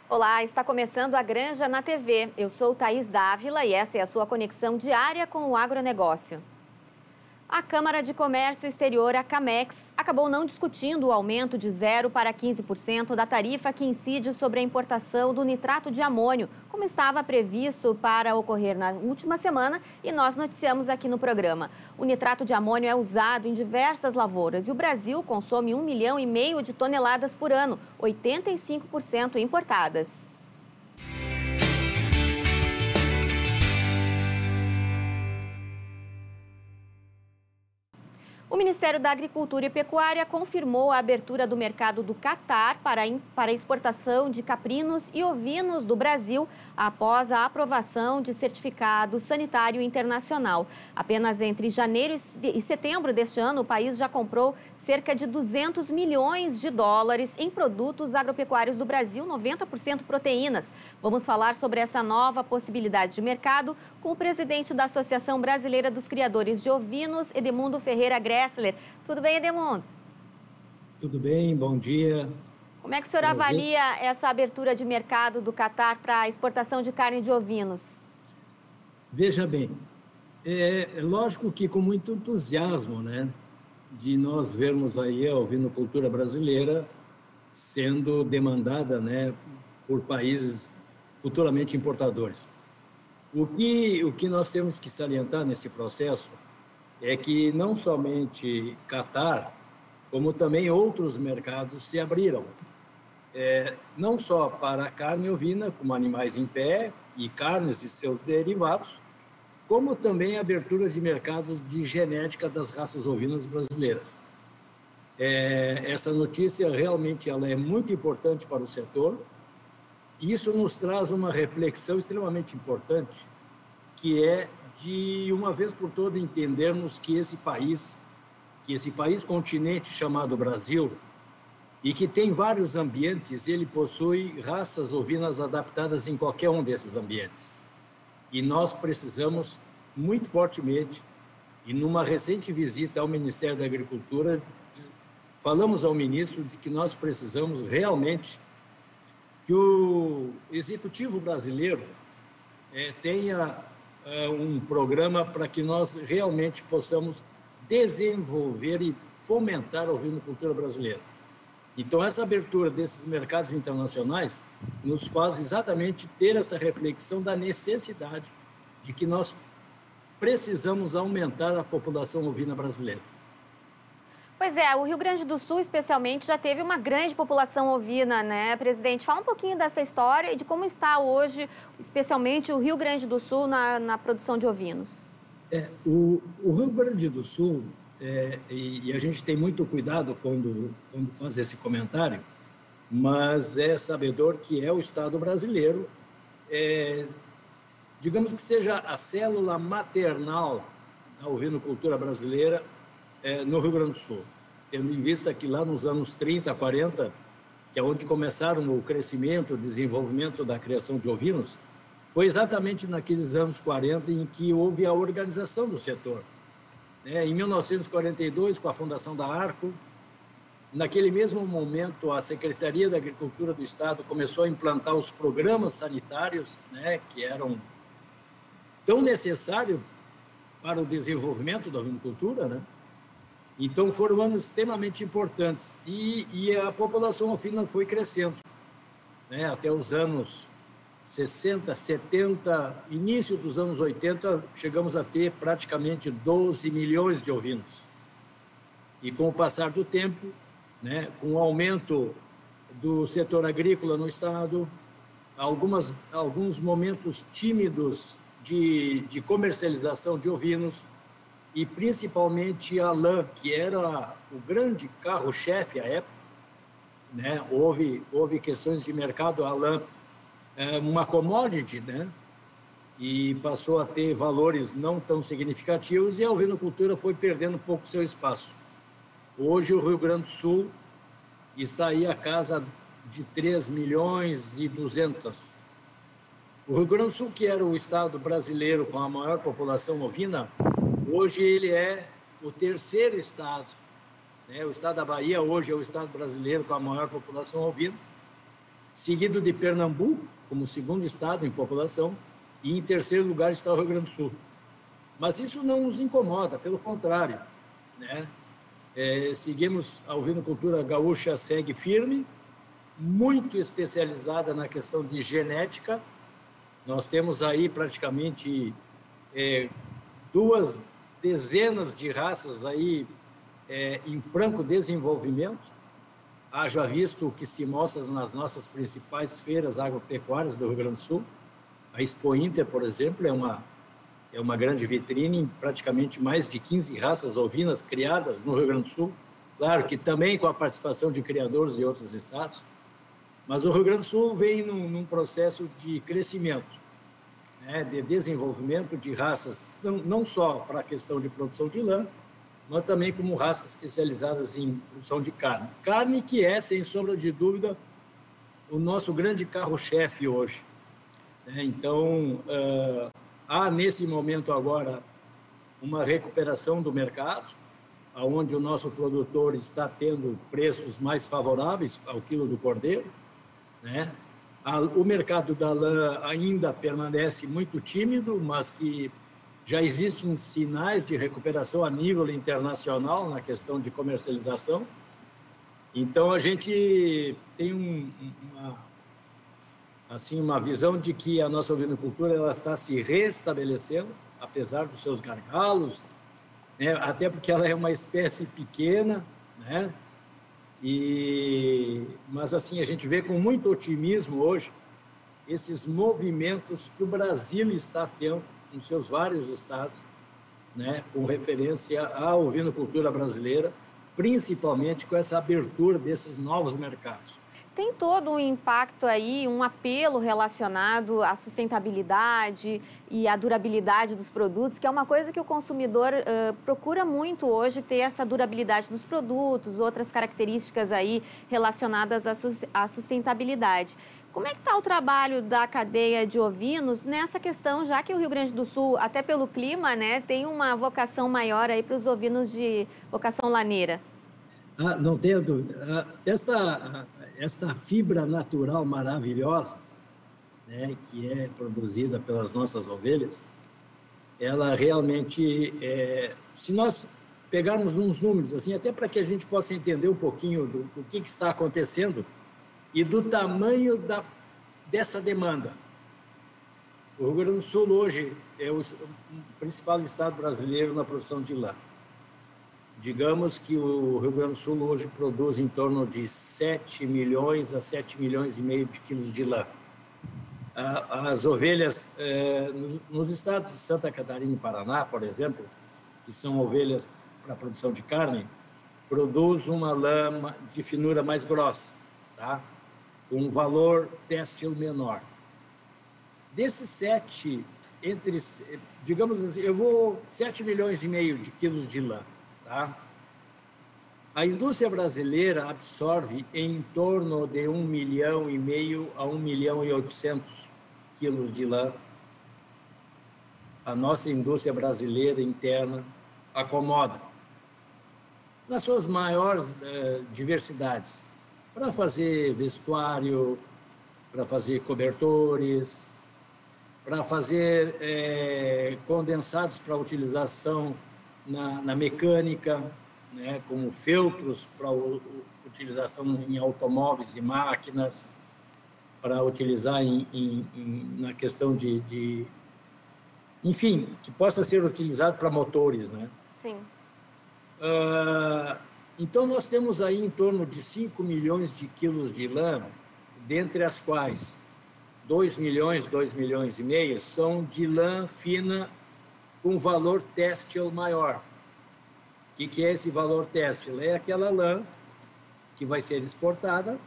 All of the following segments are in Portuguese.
Olá, está começando a Granja na TV. Eu sou Thaís Dávila e essa é a sua conexão diária com o agronegócio. A Câmara de Comércio Exterior, a Camex, acabou não discutindo o aumento de 0 para 15% da tarifa que incide sobre a importação do nitrato de amônio, como estava previsto para ocorrer na última semana e nós noticiamos aqui no programa. O nitrato de amônio é usado em diversas lavouras e o Brasil consome 1,5 milhão de toneladas por ano, 85% importadas. O Ministério da Agricultura e Pecuária confirmou a abertura do mercado do Catar para a exportação de caprinos e ovinos do Brasil após a aprovação de certificado sanitário internacional. Apenas entre janeiro e setembro deste ano, o país já comprou cerca de 200 milhões de dólares em produtos agropecuários do Brasil, 90% proteínas. Vamos falar sobre essa nova possibilidade de mercado com o presidente da Associação Brasileira dos Criadores de Ovinos, Edemundo Ferreira Gressler. Tudo bem, Edemundo? Tudo bem, bom dia. Como é que o senhor avalia essa abertura de mercado do Catar para a exportação de carne de ovinos? Veja bem, é lógico que com muito entusiasmo, né, de nós vermos aí a ovinocultura brasileira sendo demandada, né, por países futuramente importadores. O que nós temos que salientar nesse processo é que não somente Catar, como também outros mercados se abriram, não só para a carne ovina, como animais em pé e carnes e seus derivados, como também a abertura de mercados de genética das raças ovinas brasileiras. Essa notícia realmente ela é muito importante para o setor e isso nos traz uma reflexão extremamente importante, que é de uma vez por todas entendermos que esse país continente chamado Brasil, e que tem vários ambientes, ele possui raças ovinas adaptadas em qualquer um desses ambientes. E nós precisamos muito fortemente, e numa recente visita ao Ministério da Agricultura, falamos ao ministro de que nós precisamos realmente que o executivo brasileiro tenha um programa para que nós realmente possamos desenvolver e fomentar a ovinocultura brasileira. Então, essa abertura desses mercados internacionais nos faz exatamente ter essa reflexão da necessidade de que nós precisamos aumentar a população ovina brasileira. Pois é, o Rio Grande do Sul, especialmente, já teve uma grande população ovina, né, presidente? Fala um pouquinho dessa história e de como está hoje, especialmente o Rio Grande do Sul, na produção de ovinos. O Rio Grande do Sul, e a gente tem muito cuidado quando faz esse comentário, mas é sabedor que é o Estado brasileiro, digamos que seja a célula maternal da ovinocultura brasileira, no Rio Grande do Sul, tendo em vista que lá nos anos 30, 40, que é onde começaram o crescimento, o desenvolvimento da criação de ovinos, foi exatamente naqueles anos 40 em que houve a organização do setor. Em 1942, com a fundação da Arco, naquele mesmo momento, a Secretaria da Agricultura do Estado começou a implantar os programas sanitários, que eram tão necessários para o desenvolvimento da ovinocultura, Então, foram anos extremamente importantes e a população ovina foi crescendo, até os anos 60, 70, início dos anos 80, chegamos a ter praticamente 12 milhões de ovinos. E com o passar do tempo, com o aumento do setor agrícola no estado, alguns momentos tímidos de comercialização de ovinos, e principalmente a lã, que era o grande carro-chefe à época, houve questões de mercado, a lã uma commodity, e passou a ter valores não tão significativos e a ovinocultura foi perdendo um pouco seu espaço. Hoje o Rio Grande do Sul está aí a casa de 3 milhões e 200. O Rio Grande do Sul, que era o estado brasileiro com a maior população ovina, hoje ele é o terceiro estado. O estado da Bahia hoje é o estado brasileiro com a maior população ovina, seguido de Pernambuco, como segundo estado em população, e em terceiro lugar está o Rio Grande do Sul. Mas isso não nos incomoda, pelo contrário, né? Seguimos, a ovinocultura gaúcha segue firme, muito especializada na questão de genética. Nós temos aí praticamente 2 dezenas de raças aí em franco desenvolvimento. Haja visto o que se mostra nas nossas principais feiras agropecuárias do Rio Grande do Sul. A Expo Inter, por exemplo, é uma grande vitrine, em praticamente mais de 15 raças ovinas criadas no Rio Grande do Sul. Claro que também com a participação de criadores de outros estados, mas o Rio Grande do Sul vem num processo de crescimento, né, de desenvolvimento de raças, não só para a questão de produção de lã, mas também como raças especializadas em produção de carne. Carne que é, sem sombra de dúvida, o nosso grande carro-chefe hoje. Então, há nesse momento agora uma recuperação do mercado, onde o nosso produtor está tendo preços mais favoráveis ao quilo do cordeiro, né? O mercado da lã ainda permanece muito tímido, mas que já existem sinais de recuperação a nível internacional na questão de comercialização. Então, a gente tem uma visão de que a nossa ovinocultura ela está se restabelecendo, apesar dos seus gargalos, né? Até porque ela é uma espécie pequena, né? Mas, assim, a gente vê com muito otimismo hoje esses movimentos que o Brasil está tendo nos seus vários estados, né, com referência à ovinocultura brasileira, principalmente com essa abertura desses novos mercados. Tem todo um impacto aí, um apelo relacionado à sustentabilidade e à durabilidade dos produtos, que é uma coisa que o consumidor procura muito hoje, ter essa durabilidade dos produtos, outras características aí relacionadas à sustentabilidade. Como é que está o trabalho da cadeia de ovinos nessa questão, já que o Rio Grande do Sul, até pelo clima, né, tem uma vocação maior aí para os ovinos de vocação laneira? Não tenha dúvida. Esta fibra natural maravilhosa, né, que é produzida pelas nossas ovelhas, ela realmente, se nós pegarmos uns números, assim, até para que a gente possa entender um pouquinho do que está acontecendo e do tamanho desta demanda. O Rio Grande do Sul hoje é o principal estado brasileiro na produção de lã. Digamos que o Rio Grande do Sul hoje produz em torno de 7 milhões a 7 milhões e meio de quilos de lã. As ovelhas, nos estados de Santa Catarina e Paraná, por exemplo, que são ovelhas para produção de carne, produz uma lã de finura mais grossa, tá? Um valor têxtil menor. Desses 7, digamos assim, 7 milhões e meio de quilos de lã, tá? A indústria brasileira absorve em torno de 1,5 milhão a 1,8 milhão quilos de lã. A nossa indústria brasileira interna acomoda nas suas maiores diversidades, para fazer vestuário, para fazer cobertores, para fazer condensados para utilização na mecânica, né, como feltros para utilização em automóveis e máquinas, para utilizar na questão enfim, que possa ser utilizado para motores, né? Sim. Então, nós temos aí em torno de 5 milhões de quilos de lã, dentre as quais 2 milhões, 2 milhões e meio são de lã fina com valor têxtil maior. O que é esse valor têxtil? É aquela lã que vai ser exportada,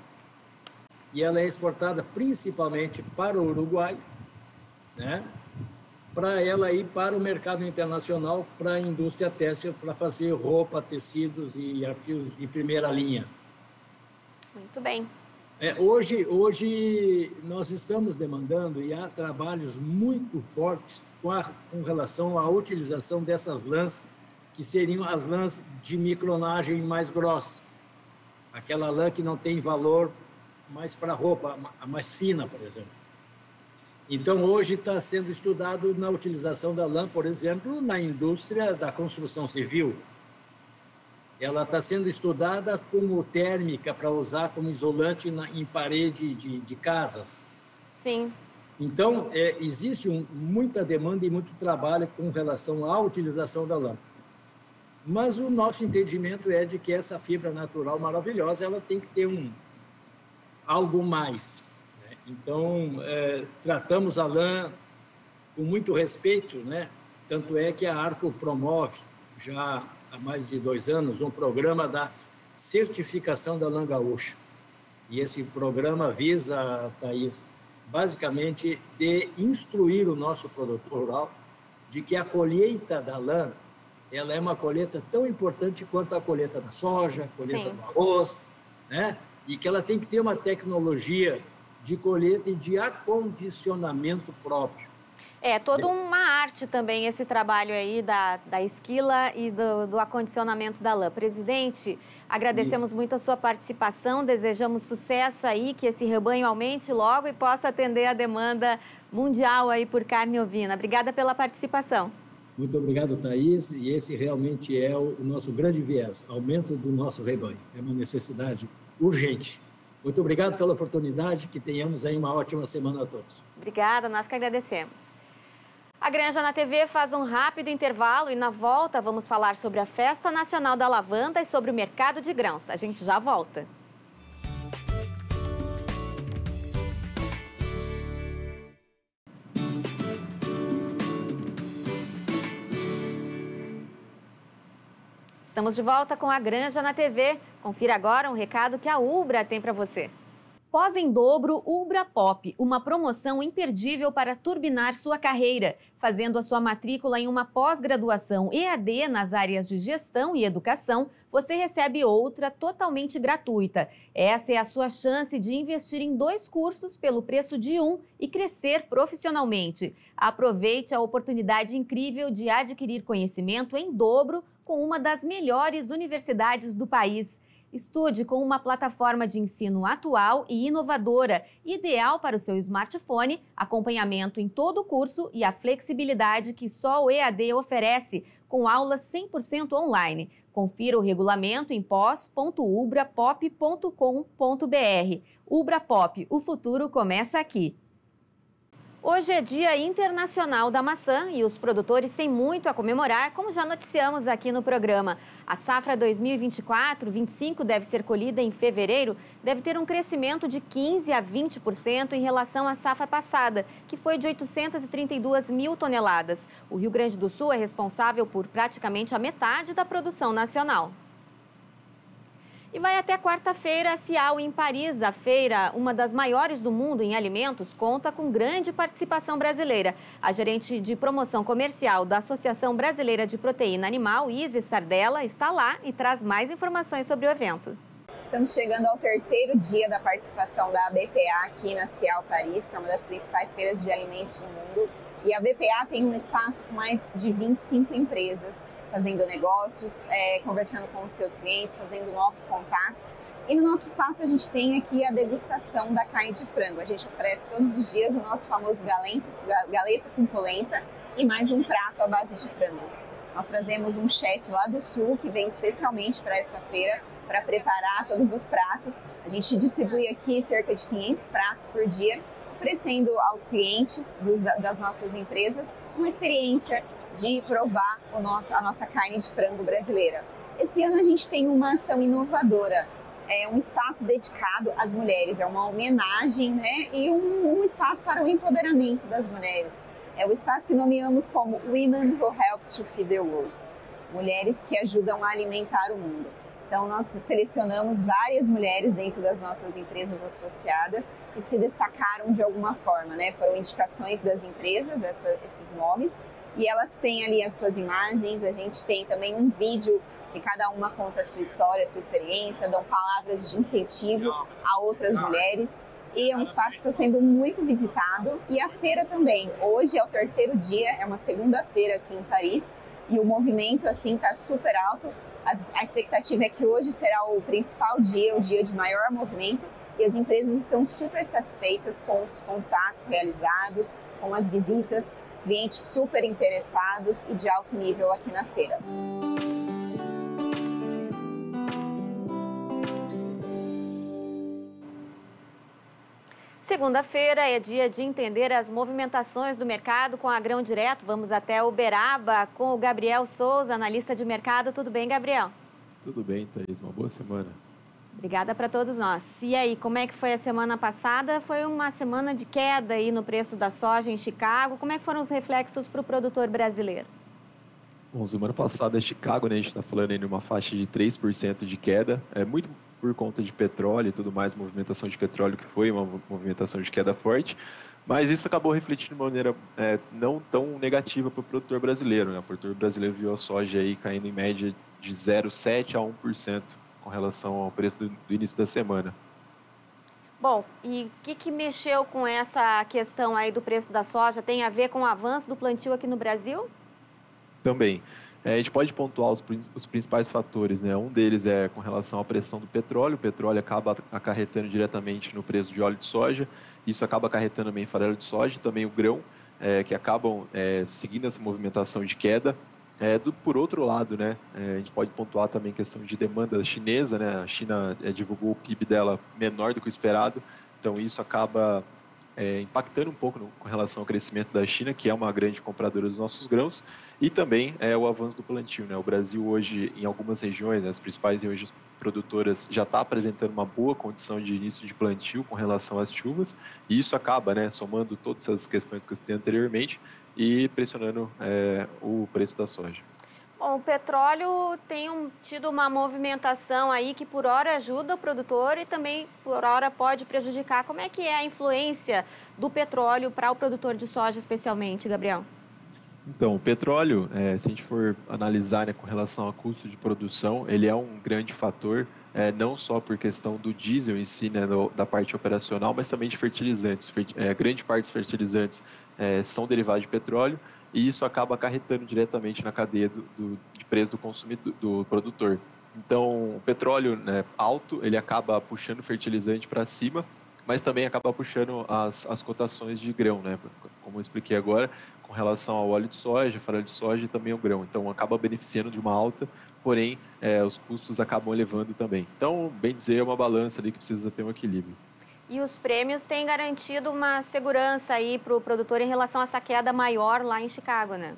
e ela é exportada principalmente para o Uruguai, né? Para ela ir para o mercado internacional, para a indústria têxtil, para fazer roupa, tecidos e artigos de primeira linha. Muito bem. Hoje nós estamos demandando, e há trabalhos muito fortes com relação à utilização dessas lãs, que seriam as lãs de micronagem mais grossa. Aquela lã que não tem valor mais para roupa, mais fina, por exemplo. Então, hoje está sendo estudado na utilização da lã, por exemplo, na indústria da construção civil. Ela está sendo estudada como térmica para usar como isolante em parede de casas. Sim. Então, existe muita demanda e muito trabalho com relação à utilização da lã. Mas o nosso entendimento é de que essa fibra natural maravilhosa, ela tem que ter algo mais. Então, tratamos a lã com muito respeito, né? Tanto é que a Arco promove, já há mais de 2 anos, um programa da certificação da lã gaúcha. E esse programa visa, Thaís, basicamente de instruir o nosso produtor rural de que a colheita da lã, ela é uma colheita tão importante quanto a colheita da soja, a colheita do arroz, né? E que ela tem que ter uma tecnologia de colheita e de acondicionamento próprio. É toda uma arte também esse trabalho aí da esquila e do acondicionamento da lã. Presidente, agradecemos muito a sua participação, desejamos sucesso aí, que esse rebanho aumente logo e possa atender a demanda mundial aí por carne ovina. Obrigada pela participação. Muito obrigado, Thaís, e esse realmente é o nosso grande viés, aumento do nosso rebanho. É uma necessidade urgente. Muito obrigado pela oportunidade, que tenhamos aí uma ótima semana a todos. Obrigada, nós que agradecemos. A Granja na TV faz um rápido intervalo e na volta vamos falar sobre a Festa Nacional da Lavanda e sobre o mercado de grãos. A gente já volta. Estamos de volta com a Granja na TV. Confira agora um recado que a Ubra tem para você. Pós em dobro Ubra Pop, uma promoção imperdível para turbinar sua carreira. Fazendo a sua matrícula em uma pós-graduação EAD nas áreas de gestão e educação, você recebe outra totalmente gratuita. Essa é a sua chance de investir em 2 cursos pelo preço de um e crescer profissionalmente. Aproveite a oportunidade incrível de adquirir conhecimento em dobro com uma das melhores universidades do país. Estude com uma plataforma de ensino atual e inovadora, ideal para o seu smartphone, acompanhamento em todo o curso e a flexibilidade que só o EAD oferece, com aulas 100% online. Confira o regulamento em pós.ubrapop.com.br. Ubra Pop, o futuro começa aqui. Hoje é Dia Internacional da Maçã e os produtores têm muito a comemorar, como já noticiamos aqui no programa. A safra 2024-25 deve ser colhida em fevereiro, deve ter um crescimento de 15% a 20% em relação à safra passada, que foi de 832 mil toneladas. O Rio Grande do Sul é responsável por praticamente a metade da produção nacional. E vai até quarta-feira a Cial em Paris. A feira, uma das maiores do mundo em alimentos, conta com grande participação brasileira. A gerente de promoção comercial da Associação Brasileira de Proteína Animal, Isis Sardella, está lá e traz mais informações sobre o evento. Estamos chegando ao 3º dia da participação da BPA aqui na Cial Paris, que é uma das principais feiras de alimentos do mundo. E a BPA tem um espaço com mais de 25 empresas, fazendo negócios, conversando com os seus clientes, fazendo novos contatos. E no nosso espaço a gente tem aqui a degustação da carne de frango. A gente oferece todos os dias o nosso famoso galeto com polenta e mais um prato à base de frango. Nós trazemos um chefe lá do sul que vem especialmente para essa feira para preparar todos os pratos. A gente distribui aqui cerca de 500 pratos por dia, oferecendo aos clientes das nossas empresas uma experiência de provar a nossa carne de frango brasileira. Esse ano a gente tem uma ação inovadora, um espaço dedicado às mulheres, é uma homenagem, né? E um espaço para o empoderamento das mulheres. É o espaço que nomeamos como Women Who Help to Feed the World, mulheres que ajudam a alimentar o mundo. Então nós selecionamos várias mulheres dentro das nossas empresas associadas que se destacaram de alguma forma, né? Foram indicações das empresas, esses nomes, e elas têm ali as suas imagens. A gente tem também um vídeo que cada uma conta a sua história, a sua experiência, dão palavras de incentivo a outras mulheres. E é um espaço que está sendo muito visitado. E a feira também. Hoje é o 3º dia, é uma segunda-feira aqui em Paris, e o movimento assim está super alto. A expectativa é que hoje será o principal dia, o dia de maior movimento, e as empresas estão super satisfeitas com os contatos realizados, com as visitas, clientes super interessados e de alto nível aqui na feira. Segunda-feira é dia de entender as movimentações do mercado com a Grão Direto. Vamos até Uberaba com o Gabriel Souza, analista de mercado. Tudo bem, Gabriel? Tudo bem, Thaís. Uma boa semana. Obrigada para todos nós. E aí, como é que foi a semana passada? Foi uma semana de queda aí no preço da soja em Chicago. Como é que foram os reflexos para o produtor brasileiro? Bom, semana passada, Chicago, né, a gente está falando aí de uma faixa de 3% de queda. É muito por conta de petróleo e tudo mais, movimentação de petróleo que foi uma movimentação de queda forte. Mas isso acabou refletindo de uma maneira não tão negativa para o produtor brasileiro, né? O produtor brasileiro viu a soja aí caindo em média de 0,7% a 1% com relação ao preço do início da semana. Bom, e o que mexeu com essa questão aí do preço da soja? Tem a ver com o avanço do plantio aqui no Brasil? Também. A gente pode pontuar os principais fatores, né? Um deles é com relação à pressão do petróleo. O petróleo acaba acarretando diretamente no preço de óleo de soja. Isso acaba acarretando também em farelo de soja e também o grão, que acabam seguindo essa movimentação de queda. Por outro lado, né, a gente pode pontuar também a questão de demanda chinesa, né? A China divulgou o PIB dela menor do que o esperado, então isso acaba impactando um pouco com relação ao crescimento da China, que é uma grande compradora dos nossos grãos, e também o avanço do plantio, né? O Brasil hoje, em algumas regiões, as principais regiões produtoras, já está apresentando uma boa condição de início de plantio com relação às chuvas, e isso acaba, né, somando todas essas questões que eu citei anteriormente e pressionando o preço da soja. Bom, o petróleo tem tido uma movimentação aí que por hora ajuda o produtor e também por hora pode prejudicar. Como é que é a influência do petróleo para o produtor de soja especialmente, Gabriel? Então, o petróleo, se a gente for analisar, né, com relação ao custo de produção, ele é um grande fator, não só por questão do diesel em si, né, da parte operacional, mas também de fertilizantes. Grande parte dos fertilizantes são derivados de petróleo, e isso acaba acarretando diretamente na cadeia de preço do consumidor, do produtor. Então, o petróleo, né, alto, ele acaba puxando fertilizante para cima, mas também acaba puxando as cotações de grão, né? Como eu expliquei agora, com relação ao óleo de soja, farelo de soja e também o grão. Então, acaba beneficiando de uma alta, porém, os custos acabam elevando também. Então, bem dizer, é uma balança ali que precisa ter um equilíbrio. E os prêmios têm garantido uma segurança aí para o produtor em relação a essa queda maior lá em Chicago, né?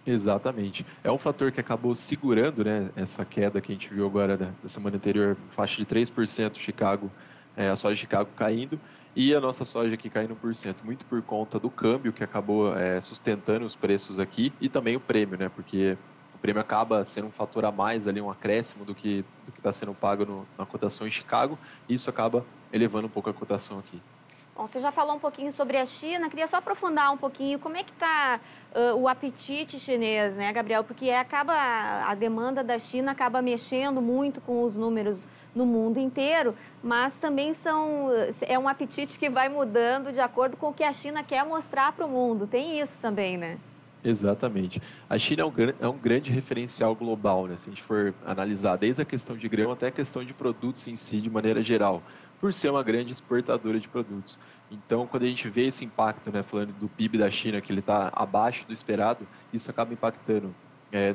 Exatamente. É um fator que acabou segurando, né, essa queda que a gente viu agora, né, na semana anterior, faixa de 3% Chicago, a soja de Chicago caindo, e a nossa soja aqui caindo 1%, muito por conta do câmbio que acabou sustentando os preços aqui, e também o prêmio, né, porque o prêmio acaba sendo um fator a mais ali, um acréscimo do que está sendo pago na cotação em Chicago, e isso acaba elevando um pouco a cotação aqui. Bom, você já falou um pouquinho sobre a China, queria só aprofundar um pouquinho como é que está o apetite chinês, né, Gabriel? Porque a demanda da China acaba mexendo muito com os números no mundo inteiro, mas também é um apetite que vai mudando de acordo com o que a China quer mostrar para o mundo. Tem isso também, né? Exatamente. A China é um grande referencial global, né? Se a gente for analisar desde a questão de grão até a questão de produtos em si, de maneira geral, por ser uma grande exportadora de produtos. Então, quando a gente vê esse impacto, né, falando do PIB da China, que ele está abaixo do esperado, isso acaba impactando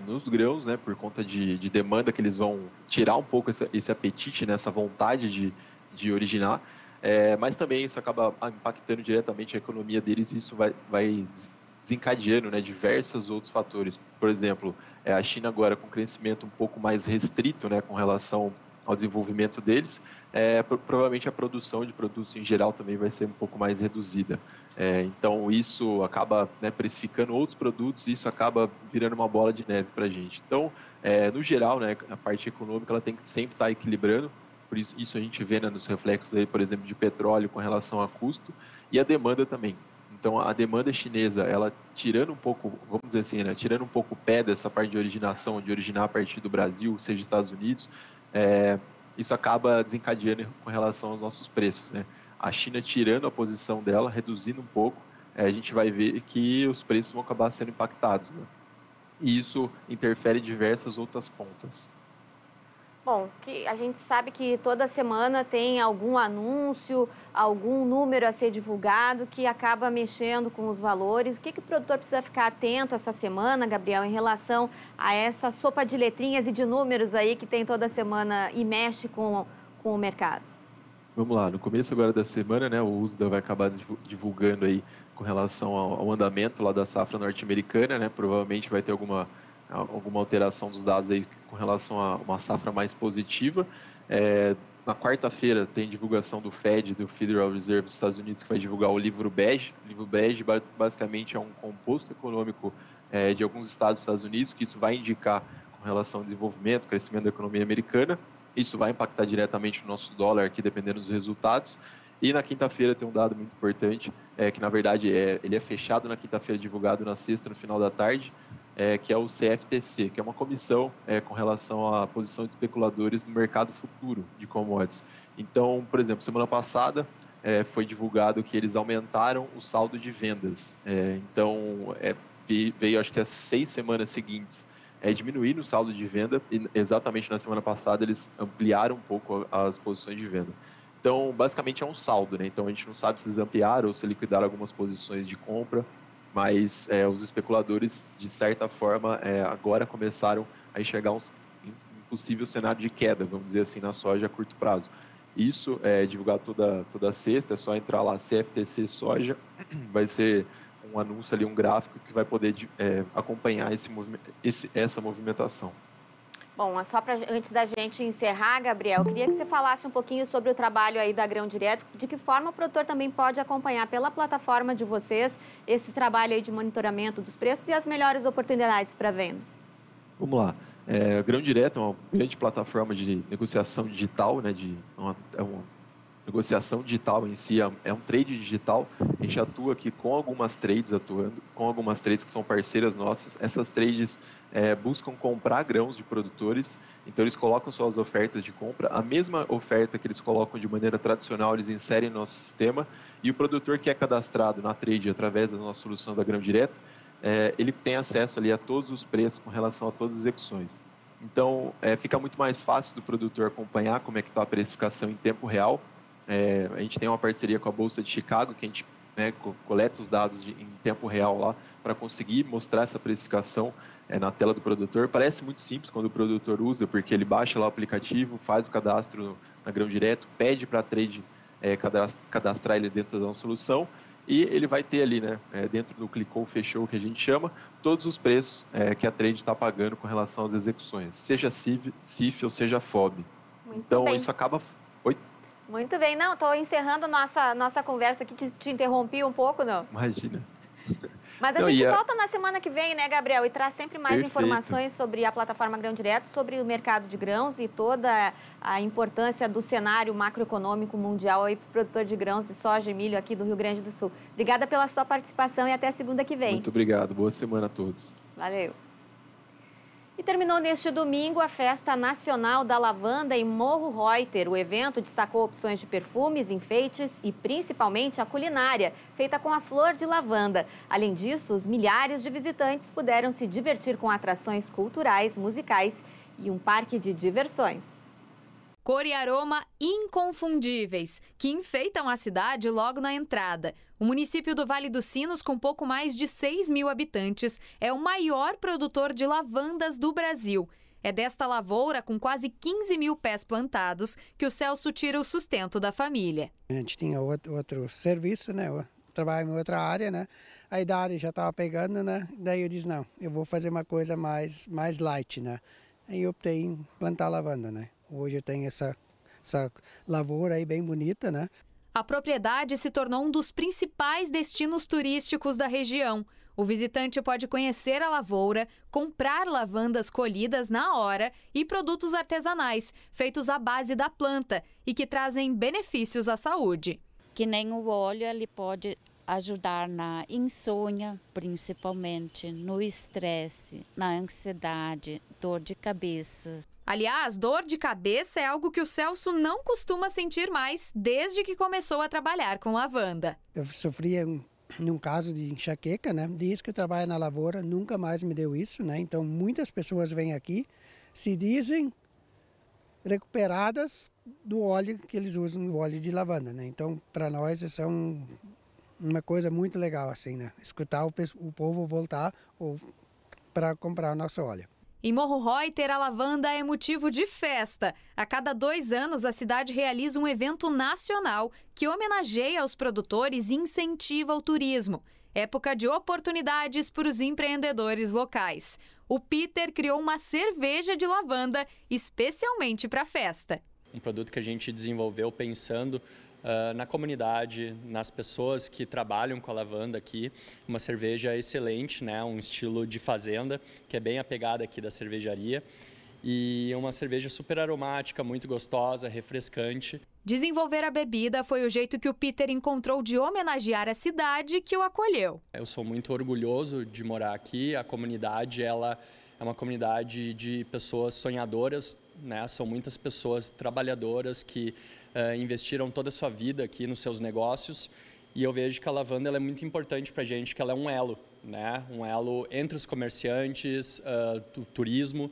nos grãos, né, por conta de demanda, que eles vão tirar um pouco esse apetite, né, essa vontade de originar, mas também isso acaba impactando diretamente a economia deles e isso vai desencadeando, né, diversos outros fatores. Por exemplo, a China agora com crescimento um pouco mais restrito, né, com relação ao desenvolvimento deles, provavelmente a produção de produtos em geral também vai ser um pouco mais reduzida. Então, isso acaba, né, precificando outros produtos e isso acaba virando uma bola de neve para a gente. Então, no geral, né, a parte econômica ela tem que sempre estar equilibrando, por isso a gente vê, né, nos reflexos, aí, por exemplo, de petróleo com relação a custo e a demanda também. Então, a demanda chinesa, ela tirando um pouco, vamos dizer assim, né, tirando um pouco o pé dessa parte de originação, de originar a partir do Brasil, seja Estados Unidos, isso acaba desencadeando com relação aos nossos preços, né? A China tirando a posição dela, reduzindo um pouco, a gente vai ver que os preços vão acabar sendo impactados, né? E isso interfere em diversas outras pontas. Bom, que a gente sabe que toda semana tem algum anúncio, algum número a ser divulgado que acaba mexendo com os valores. O que o produtor precisa ficar atento essa semana, Gabriel, em relação a essa sopa de letrinhas e de números aí que tem toda semana e mexe com o mercado? Vamos lá, no começo agora da semana, né, o USDA vai acabar divulgando aí com relação ao andamento lá da safra norte-americana, né, provavelmente vai ter alguma alteração dos dados aí com relação a uma safra mais positiva. Na quarta-feira tem divulgação do Fed, do Federal Reserve dos Estados Unidos, que vai divulgar o livro bege. O livro bege basicamente é um composto econômico de alguns estados dos Estados Unidos, que isso vai indicar com relação ao desenvolvimento, crescimento da economia americana. Isso vai impactar diretamente o nosso dólar aqui, dependendo dos resultados. E na quinta-feira tem um dado muito importante, que na verdade ele é fechado na quinta-feira, divulgado na sexta, no final da tarde, que é o CFTC, que é uma comissão com relação à posição de especuladores no mercado futuro de commodities. Então, por exemplo, semana passada foi divulgado que eles aumentaram o saldo de vendas. Então, veio acho que as 6 semanas seguintes diminuir o saldo de venda e exatamente na semana passada eles ampliaram um pouco as posições de venda. Então, basicamente é um saldo, né? Então, a gente não sabe se eles ampliaram ou se liquidaram algumas posições de compra, mas os especuladores, de certa forma, agora começaram a enxergar um possível cenário de queda, vamos dizer assim, na soja a curto prazo. Isso é divulgado toda sexta, é só entrar lá, CFTC Soja, vai ser um anúncio ali, um gráfico que vai poder acompanhar essa movimentação. Bom, só antes da gente encerrar, Gabriel, eu queria que você falasse um pouquinho sobre o trabalho aí da Grão Direto, de que forma o produtor também pode acompanhar pela plataforma de vocês esse trabalho aí de monitoramento dos preços e as melhores oportunidades para venda. Vamos lá. A Grão Direto é uma grande plataforma de negociação digital, né, é uma negociação digital em si, é um trade digital. A gente atua aqui com algumas trades que são parceiras nossas. Essas trades buscam comprar grãos de produtores, então eles colocam suas ofertas de compra, a mesma oferta que eles colocam de maneira tradicional, eles inserem no nosso sistema, e o produtor que é cadastrado na trade através da nossa solução da Grão Direto, ele tem acesso ali a todos os preços com relação a todas as execuções. Então, fica muito mais fácil do produtor acompanhar como é que está a precificação em tempo real. A gente tem uma parceria com a Bolsa de Chicago, que a gente coleta os dados em tempo real lá para conseguir mostrar essa precificação na tela do produtor. Parece muito simples quando o produtor usa, porque ele baixa lá o aplicativo, faz o cadastro na Grão Direto, pede para a trade cadastrar ele dentro da nossa solução e ele vai ter ali, né, dentro do clicou, fechou, que a gente chama, todos os preços que a trade está pagando com relação às execuções, seja CIF ou seja FOB. Muito então, bem. Isso acaba... Oi? Muito bem. Não, estou encerrando nossa conversa aqui. Te interrompi um pouco, não? Imagina. Mas a gente volta na semana que vem, né, Gabriel? E traz sempre mais informações sobre a plataforma Grão Direto, sobre o mercado de grãos e toda a importância do cenário macroeconômico mundial aí para o produtor de grãos de soja e milho aqui do Rio Grande do Sul. Obrigada pela sua participação e até segunda que vem. Muito obrigado. Boa semana a todos. Valeu. E terminou neste domingo a Festa Nacional da Lavanda em Morro Reuter. O evento destacou opções de perfumes, enfeites e principalmente a culinária, feita com a flor de lavanda. Além disso, os milhares de visitantes puderam se divertir com atrações culturais, musicais e um parque de diversões. Cor e aroma inconfundíveis, que enfeitam a cidade logo na entrada. O município do Vale dos Sinos, com pouco mais de 6 mil habitantes, é o maior produtor de lavandas do Brasil. É desta lavoura, com quase 15 mil pés plantados, que o Celso tira o sustento da família. A gente tinha outro serviço, né? Eu trabalho em outra área, né? A idade já estava pegando, né? Daí eu disse, não, eu vou fazer uma coisa mais light, né? Aí eu optei em plantar lavanda, né? Hoje eu tenho essa lavoura aí bem bonita, né? A propriedade se tornou um dos principais destinos turísticos da região. O visitante pode conhecer a lavoura, comprar lavandas colhidas na hora e produtos artesanais, feitos à base da planta e que trazem benefícios à saúde. Que nem o óleo, ele pode ajudar na insônia, principalmente, no estresse, na ansiedade, dor de cabeça. Aliás, dor de cabeça é algo que o Celso não costuma sentir mais desde que começou a trabalhar com lavanda. Eu sofria num caso de enxaqueca, né? Desde que eu trabalho na lavoura, nunca mais me deu isso, né? Então, muitas pessoas vêm aqui, se dizem recuperadas do óleo que eles usam, o óleo de lavanda, né? Então, para nós, isso é uma coisa muito legal, assim, né? Escutar o povo voltar para comprar o nosso óleo. Em Morro Reuter, a lavanda é motivo de festa. A cada 2 anos, a cidade realiza um evento nacional que homenageia os produtores e incentiva o turismo. Época de oportunidades para os empreendedores locais. O Peter criou uma cerveja de lavanda especialmente para a festa. Um produto que a gente desenvolveu pensando na comunidade, nas pessoas que trabalham com a lavanda aqui. Uma cerveja excelente, né? Um estilo de fazenda, que é bem a pegada aqui da cervejaria. E uma cerveja super aromática, muito gostosa, refrescante. Desenvolver a bebida foi o jeito que o Peter encontrou de homenagear a cidade que o acolheu. Eu sou muito orgulhoso de morar aqui. A comunidade, ela é uma comunidade de pessoas sonhadoras, né? São muitas pessoas trabalhadoras que investiram toda a sua vida aqui nos seus negócios. E eu vejo que a lavanda ela é muito importante para a gente, que ela é um elo, né? Um elo entre os comerciantes, o turismo.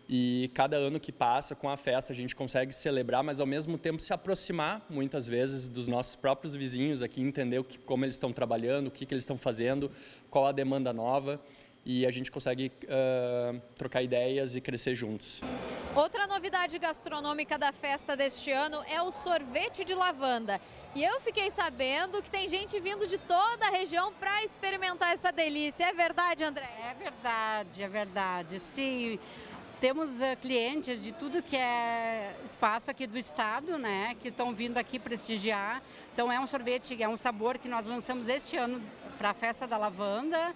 E cada ano que passa com a festa a gente consegue celebrar, mas ao mesmo tempo se aproximar muitas vezes dos nossos próprios vizinhos aqui, entender como eles estão trabalhando, o que eles estão fazendo, qual a demanda nova. E a gente consegue trocar ideias e crescer juntos. Outra novidade gastronômica da festa deste ano é o sorvete de lavanda. E eu fiquei sabendo que tem gente vindo de toda a região para experimentar essa delícia. É verdade, André? É verdade. Sim, temos clientes de tudo que é espaço aqui do estado, né, que estão vindo aqui prestigiar. Então é um sorvete, é um sabor que nós lançamos este ano para a Festa da Lavanda.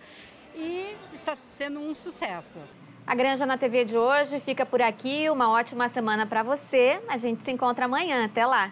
E está sendo um sucesso. A Granja na TV de hoje fica por aqui. Uma ótima semana para você. A gente se encontra amanhã. Até lá.